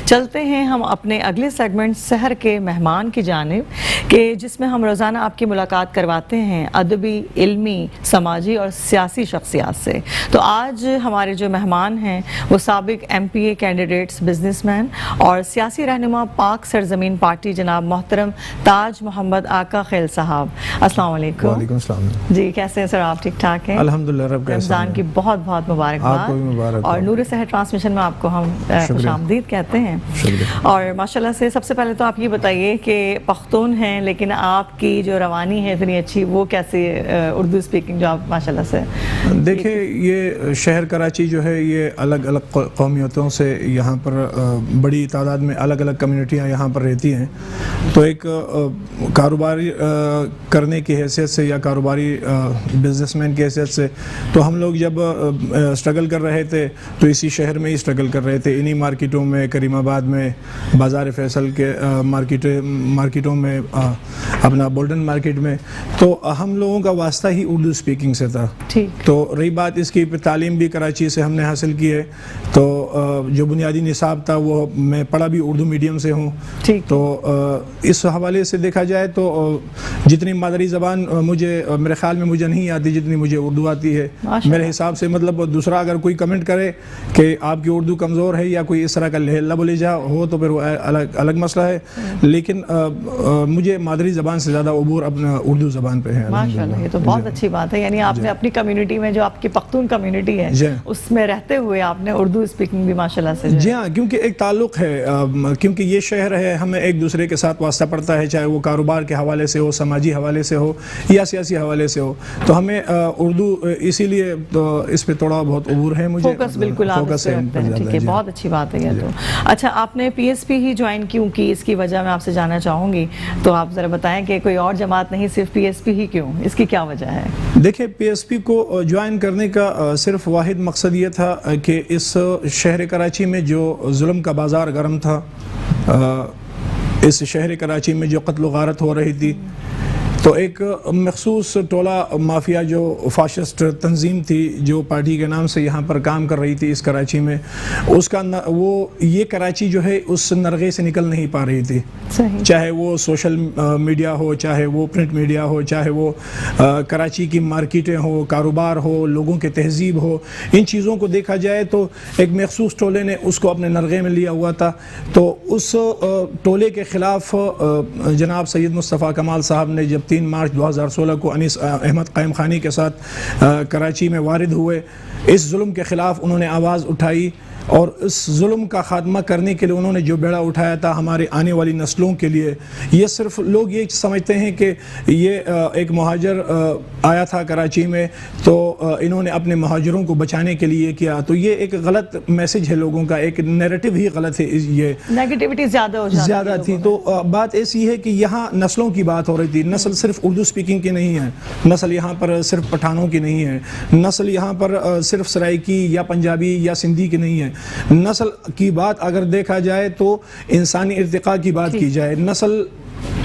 چلتے ہیں ہم اپنے اگلے سیگمنٹ سحر کے مہمان کی جانب کہ جس میں ہم روزانہ آپ کی ملاقات کرواتے ہیں ادبی، علمی، سماجی اور سیاسی شخصیات سے۔ تو آج ہمارے جو مہمان ہیں وہ سابق MPA کینڈیڈیٹس، بزنس مین اور سیاسی رہنما پاک سرزمین پارٹی جناب محترم تاج محمد آقا خیل صاحب۔ السلام علیکم۔ وعلیکم السلام جی، کیسے ہیں سر آپ؟ ٹھیک ٹھاک ہیں؟ الحمدللہ، رب کا رمضان کی بہت بہت مبارکباد۔ آپ کو بھی مبارک اور نور سحر ٹرانسمیشن میں آپ کو ہم خوش آمدید کہتے ہیں۔ اور ماشاءاللہ سے سب سے پہلے تو آپ یہ بتائیے کہ پختون ہیں لیکن آپ کی جو روانی ہے اتنی اچھی، وہ کیسے اردو اسپیکنگ جو آپ ماشاءاللہ سے؟ دیکھیں، یہ شہر کراچی جو ہے یہ الگ الگ قومیتوں سے یہاں پر بڑی تعداد میں الگ الگ کمیونٹیاں یہاں پر رہتی ہیں، تو ایک کاروباری کرنے کی حیثیت سے یا کاروباری بزنس مین کی حیثیت سے تو ہم لوگ جب اسٹرگل کر رہے تھے تو اسی شہر میں ہی اسٹرگل کر رہے تھے، انہی مارکیٹوں میں، کریم آباد میں، بازار فیصل کے مارکیٹوں میں، اپنا بولڈن مارکیٹ میں، تو ہم لوگوں کا واسطہ ہی اردو اسپیکنگ سے تھا۔ تو رہی بات اس کی تعلیم بھی کراچی سے ہم نے حاصل کی ہے، تو جو بنیادی نصاب تھا وہ میں پڑھا بھی اردو میڈیم سے ہوں، تو اس حوالے سے دیکھا جائے تو جتنی مادری زبان میرے خیال میں مجھے نہیں آتی جتنی مجھے اردو آتی ہے۔ میرے حساب سے مطلب دوسرا اگر کوئی کمنٹ کرے کہ آپ کی اردو کمزور ہے یا کوئی اس طرح کا لہجہ بولیجا ہو تو پھر وہ الگ مسئلہ ہے، لیکن مجھے مادری زبان سے زیادہ عبور اپنا اردو زبان پہ ہے۔ ماشاءاللہ، یہ تو بہت اچھی بات ہے، یعنی آپ نے اپنی کمیونٹی میں جو آپ کی پختون کمیونٹی ہے اس میں رہتے ہوئے آپ نے اردو اسپیکنگ بھی ماشاءاللہ سے۔ جی ہاں، کیونکہ ایک تعلق ہے، کیونکہ یہ شہر ہے، ہمیں ایک دوسرے کے ساتھ واسطہ پڑتا ہے، چاہے وہ کاروبار کے حوالے سے ہو، سماجی حوالے سے ہو یا سیاسی حوالے سے ہو، تو ہمیں اردو اسی لیے اس پہ تھوڑا بہت عبور ہے، مجھے فوکس بالکل آپ اس پہ رکھتے ہیں۔ ٹھیک ہے، بہت اچھی بات ہے یہ تو۔ اچھا، آپ نے PSP ہی جوائن کیوں کی؟ اس کی وجہ میں آپ سے جاننا چاہوں گی، تو آپ ذرا بتائیں کہ کوئی اور جماعت نہیں، صرف PSP ہی کیوں؟ اس کی کیا وجہ ہے؟ دیکھیں، PSP کو جوائن کرنے کا صرف واحد مقصد یہ تھا کہ اس شہر کراچی میں جو ظلم کا بازار گرم تھا، اس شہر کراچی میں جو قتل و غارت ہو رہی تھی، تو ایک مخصوص ٹولہ مافیا جو فاشسٹ تنظیم تھی جو پارٹی کے نام سے یہاں پر کام کر رہی تھی اس کراچی میں، اس کا یہ کراچی جو ہے اس نرغے سے نکل نہیں پا رہی تھی، چاہے وہ سوشل میڈیا ہو، چاہے وہ پرنٹ میڈیا ہو، چاہے وہ کراچی کی مارکیٹیں ہو، کاروبار ہو، لوگوں کے تہذیب ہو، ان چیزوں کو دیکھا جائے تو ایک مخصوص ٹولے نے اس کو اپنے نرغے میں لیا ہوا تھا۔ تو اس ٹولے کے خلاف جناب سید مصطفیٰ کمال صاحب نے جب 3 مارچ 2016 کو انیس احمد قائم خانی کے ساتھ کراچی میں وارد ہوئے، اس ظلم کے خلاف انہوں نے آواز اٹھائی، اور اس ظلم کا خاتمہ کرنے کے لیے انہوں نے جو بیڑا اٹھایا تھا ہمارے آنے والی نسلوں کے لیے، یہ صرف لوگ یہ سمجھتے ہیں کہ یہ ایک مہاجر آیا تھا کراچی میں تو انہوں نے اپنے مہاجروں کو بچانے کے لیے کیا، تو یہ ایک غلط میسج ہے لوگوں کا، ایک نیریٹو ہی غلط ہے، یہ نیگیٹیوٹی زیادہ تھی۔ تو بات ایسی ہے کہ یہاں نسلوں کی بات ہو رہی تھی، نسل صرف اردو اسپیکنگ کی نہیں ہے، نسل یہاں پر صرف پٹھانوں کی نہیں ہے، نسل یہاں پر صرف سرائیکی یا پنجابی یا سندھی کی نہیں ہے، نسل کی بات اگر دیکھا جائے تو انسانی ارتقاء کی بات کی جائے، نسل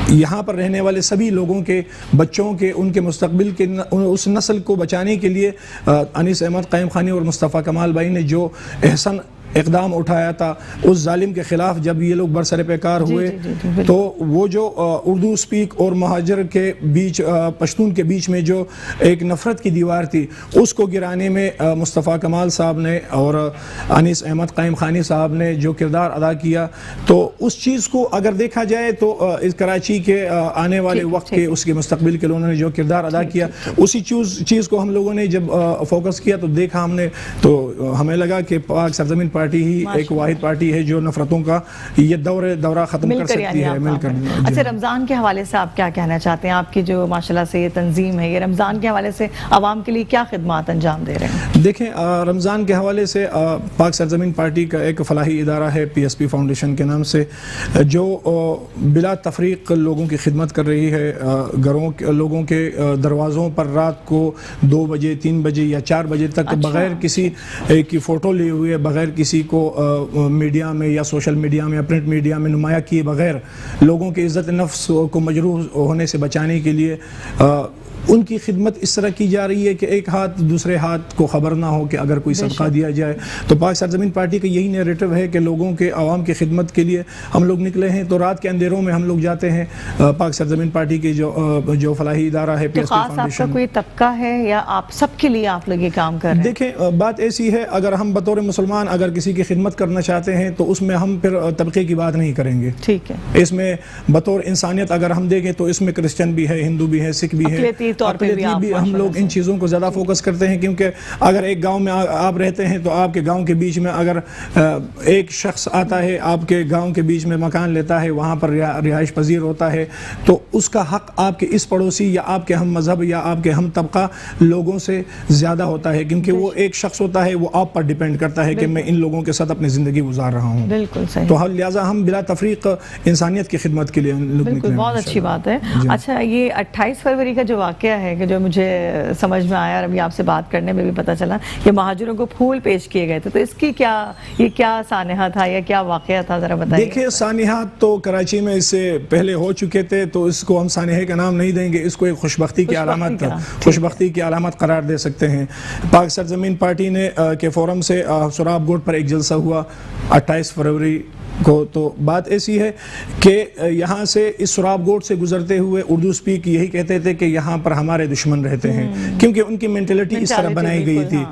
یہاں پر رہنے والے سبھی لوگوں کے بچوں کے، ان کے مستقبل کے، اس نسل کو بچانے کے لیے انیس احمد قائم خانی اور مصطفیٰ کمال بھائی نے جو احسن اقدام اٹھایا تھا اس ظالم کے خلاف، جب یہ لوگ برسر پیکار ہوئے تو وہ جو اردو اسپیک اور مہاجر کے بیچ، پشتون کے بیچ میں جو ایک نفرت کی دیوار تھی، اس کو گرانے میں مصطفیٰ کمال صاحب نے اور انیس احمد قائم خانی صاحب نے جو کردار ادا کیا، تو اس چیز کو اگر دیکھا جائے تو اس کراچی کے آنے والے وقت کے، اس کے مستقبل کے لیے انہوں نے جو کردار ادا کیا، اسی چیز کو ہم لوگوں نے جب فوکس کیا تو دیکھا ہم نے، تو ہمیں لگا کہ پاک سرزمین پارٹی ہی ایک واحد پارٹی ہے جو نفرتوں کا یہ دورہ ختم کر سکتی ہے، مل کر۔ اچھا، رمضان کے حوالے سے آپ کیا کہنا چاہتے ہیں؟ آپ کی جو ماشاءاللہ سے یہ تنظیم ہے، یہ رمضان کے حوالے سے عوام کے لیے کیا خدمات انجام دے رہے ہیں؟ دیکھیں، رمضان کے حوالے سے پاک سرزمین پارٹی کا ایک فلاحی ادارہ ہے PSP فاؤنڈیشن کے نام سے، جو بلا تفریق لوگوں کی خدمت کر رہی ہے، لوگوں کے دروازوں پر رات کو 2 بجے 3 بجے یا 4 بجے تک بغیر کسی کی فوٹو لیے ہوئے، بغیر کسی کو میڈیا میں یا سوشل میڈیا میں یا پرنٹ میڈیا میں نمایاں کیے بغیر لوگوں کے عزت نفس کو مجروح ہونے سے بچانے کے لیے ان کی خدمت اس طرح کی جا رہی ہے کہ ایک ہاتھ دوسرے ہاتھ کو خبر نہ ہو کہ اگر کوئی صدقہ دیا جائے. تو پاک سرزمین پارٹی کا یہی نیریٹو ہے کہ لوگوں کے عوام کی خدمت کے لیے ہم لوگ نکلے ہیں. تو رات کے اندھیروں میں ہم لوگ جاتے ہیں. پاک سرزمین پارٹی کی جو فلاحی ادارہ ہے تو خاص آپ کا کوئی طبقہ ہے یا آپ سب کے لیے آپ لوگ یہ کام کر رہے ہیں؟ دیکھیں بات ایسی ہے, اگر ہم بطور مسلمان اگر کسی کی خدمت کرنا چاہتے ہیں تو اس میں ہم پھر طبقے کی بات نہیں کریں گے. ٹھیک ہے. اس میں بطور انسانیت اگر ہم دیکھیں تو اس میں کرسچن بھی ہے, ہندو بھی ہے, سکھ بھی ہے. اقلیتی طور پہ بھی ہم لوگ ان چیزوں کو زیادہ فوکس کرتے ہیں, کیونکہ اگر ایک گاؤں میں آپ رہتے ہیں تو آپ کے گاؤں کے بیچ میں اگر ایک شخص آتا ہے, آپ کے گاؤں کے بیچ میں مکان لیتا ہے, وہاں پر رہائش پذیر ہوتا ہے, تو اس کا حق آپ کے اس پڑوسی یا آپ کے ہم مذہب یا آپ کے ہم طبقہ لوگوں سے زیادہ ہوتا ہے, کیونکہ وہ ایک شخص ہوتا ہے, وہ آپ پر ڈیپینڈ کرتا ہے کہ میں ان لوگوں کے ساتھ اپنی زندگی گزار رہا ہوں. بالکل صحیح. تو لہٰذا ہم بلا تفریق انسانیت کی خدمت کے لیے بالکل, بہت اچھی بات ہے. اچھا, یہ 28 فروری کا جو واقعہ ہے کہ جو مجھے سمجھ میں آیا اور ابھی آپ سے بات کرنے میں بھی پتہ چلا کہ مہاجروں کو پھول پیش کیے گئے تھے, تو اس کی یہ کیا سانحہ تھا یا کیا واقعہ تھا, ذرا بتائیے. دیکھیں سانحات تو کراچی میں اس سے پہلے ہو چکے تھے, تو اس کو ہم سانحے کا نام نہیں دیں گے, اس کو ایک خوشبختی کی علامت قرار دے سکتے ہیں. پاک سرزمین پارٹی نے کے فورم سے سراب گوٹ پر ایک جلسہ ہوا 28 فروری کو. تو بات ایسی ہے کہ یہاں سے اس سراب گوٹ سے گزرتے ہوئے اردو سپیک یہی کہتے تھے کہ یہاں پر ہمارے دشمن رہتے ہیں, کیونکہ ان کی مینٹلٹی اس طرح بنائی گئی تھی.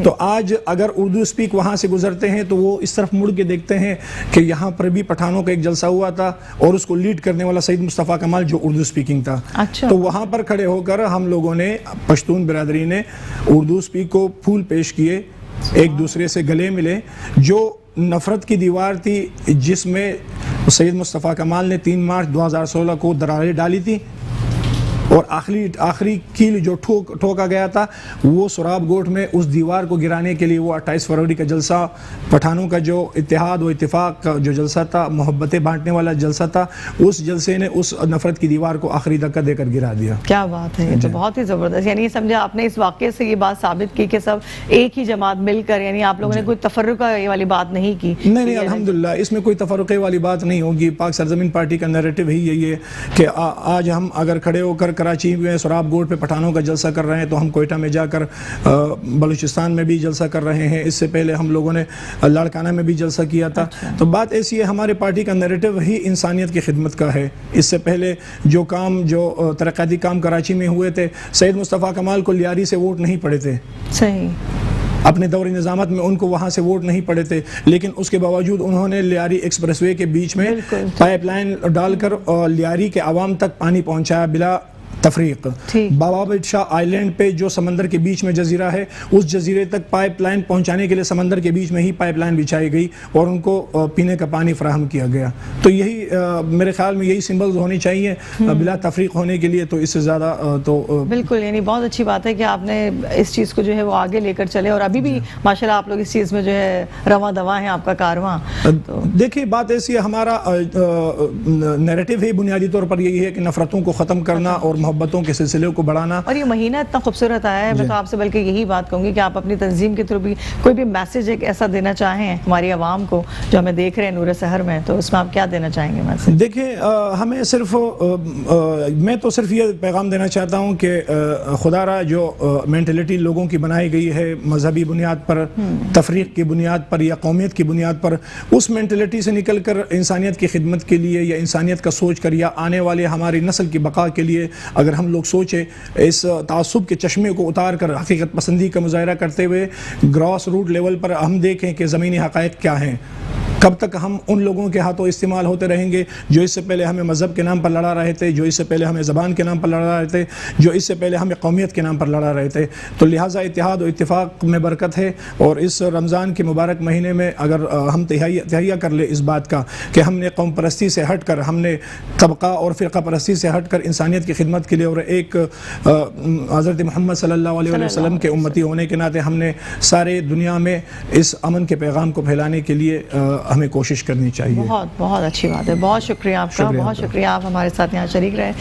تو آج اگر اردو سپیک وہاں سے گزرتے ہیں تو وہ اس طرف مڑ کے دیکھتے ہیں کہ یہاں پر بھی پٹھانوں کا ایک جلسہ ہوا تھا اور اس کو لیڈ کرنے والا سید مصطفیٰ کمال جو اردو سپیکنگ تھا. تو وہاں پر کھڑے ہو کر ہم لوگوں نے, پشتون برادری نے اردو سپیک کو پھول پیش کیے, ایک دوسرے سے گلے ملے. جو نفرت کی دیوار تھی جس میں سید مصطفیٰ کمال نے 3 مارچ 2016 کو دراریں ڈالی تھی, اور آخری کیل جو ٹھوکا گیا تھا وہ سراب گوٹ میں اس دیوار کو گرانے کے لیے وہ 28 فروری کا جلسہ, پٹھانوں کا جو اتحاد و اتفاق کا جو جلسہ تھا, محبتیں بانٹنے والا جلسہ تھا, اس جلسے نے اس نفرت کی دیوار کو آخری دھکا دے کر گرا دیا. کیا بات ہے, یہ تو بہت ہی زبردست. یعنی سمجھا آپ نے اس واقعے سے یہ بات ثابت کی کہ سب ایک ہی جماعت مل کر, یعنی آپ لوگوں نے کوئی تفرقہ والی بات نہیں کی. نہیں, الحمدللہ اس میں کوئی تفرقے والی بات نہیں ہوگی. پاک سرزمین پارٹی کا نیریٹو ہی یہی ہے کہ آج ہم اگر کھڑے ہو کر کراچی میں سراب گوٹ پہ پٹھانوں کا جلسہ کر رہے ہیں, تو ہم کوئٹہ میں جا کر بلوچستان میں بھی جلسہ کر رہے ہیں. اس سے پہلے ہم لوگوں نے لاڑکانہ میں بھی جلسہ کیا تھا. تو بات ایسی ہے, ہمارے پارٹی کا نیریٹو ہی انسانیت کی خدمت کا ہے. اس سے پہلے جو ترقیاتی کام کراچی میں ہوئے تھے, سید مصطفیٰ کمال کو لیاری سے ووٹ نہیں پڑے تھے. صحیح. اپنے دور نظامت میں ان کو وہاں سے ووٹ نہیں پڑے تھے, لیکن اس کے باوجود انہوں نے لیاری ایکسپریس وے کے بیچ میں پائپ لائن ڈال کر لیاری کے عوام تک پانی پہنچایا بلا تفریق. بابا بٹ شاہ آئی لینڈ پہ جو سمندر کے بیچ میں جزیرہ ہے, اس جزیرے تک پائپ لائن پہنچانے کے لیے سمندر کے بیچ میں ہی پائپ لائن بچھائی گئی اور ان کو پینے کا پانی فراہم کیا گیا. تو یہی میرے خیال میں یہی سمبلز ہونی چاہیے بلا تفریق ہونے کے لیے. تو اس سے زیادہ تو بالکل, یعنی بہت اچھی بات ہے کہ آپ نے اس چیز کو جو ہے وہ آگے لے کر چلے, اور ابھی بھی ماشاءاللہ آپ لوگ اس چیز میں جو ہے رواں دواں ہیں, آپ کا کارواں. دیکھیے بات ایسی ہے, ہمارا نیریٹو ہی بنیادی طور پر یہی ہے کہ نفرتوں کو ختم کرنا اور محبتوں کے سلسلے کو بڑھانا. اور یہ مہینہ اتنا خوبصورت آیا ہے, میں تو آپ سے بلکہ یہی بات کہوں گی کہ آپ اپنی تنظیم کے تھرو بھی کوئی بھی میسج ایک ایسا دینا چاہیں ہماری عوام کو جو ہمیں دیکھ رہے ہیں نور سحر میں, تو اس میں آپ کیا دینا چاہیں گے میسج؟ دیکھیں ہمیں میں تو صرف یہ پیغام دینا چاہتا ہوں کہ خدا را جو مینٹلٹی لوگوں کی بنائی گئی ہے مذہبی بنیاد پر, تفریق کی بنیاد پر یا قومیت کی بنیاد پر, اس مینٹلٹی سے نکل کر انسانیت کی خدمت کے لیے یا انسانیت کا سوچ کر یا آنے والے ہماری نسل کی بقا کے لیے اگر ہم لوگ سوچیں, اس تعصب کے چشمے کو اتار کر حقیقت پسندی کا مظاہرہ کرتے ہوئے گراس روٹ لیول پر ہم دیکھیں کہ زمینی حقائق کیا ہیں. کب تک ہم ان لوگوں کے ہاتھوں استعمال ہوتے رہیں گے جو اس سے پہلے ہمیں مذہب کے نام پر لڑا رہے تھے, جو اس سے پہلے ہمیں زبان کے نام پر لڑا رہے تھے, جو اس سے پہلے ہمیں قومیت کے نام پر لڑا رہے تھے. تو لہٰذا اتحاد و اتفاق میں برکت ہے, اور اس رمضان کے مبارک مہینے میں اگر ہم تہیہ کر لیں اس بات کا کہ ہم نے قوم پرستی سے ہٹ کر, ہم نے طبقہ اور فرقہ پرستی سے ہٹ کر انسانیت کی خدمت کے لیے اور ایک حضرت محمد صلی اللہ علیہ وسلم کے امتی ہونے کے ناطے ہم نے سارے دنیا میں اس امن کے پیغام کو پھیلانے کے لیے ہمیں کوشش کرنی چاہیے. بہت بہت اچھی بات ہے. بہت شکریہ آپ کا, بہت شکریہ آپ ہمارے ساتھ یہاں شریک رہے.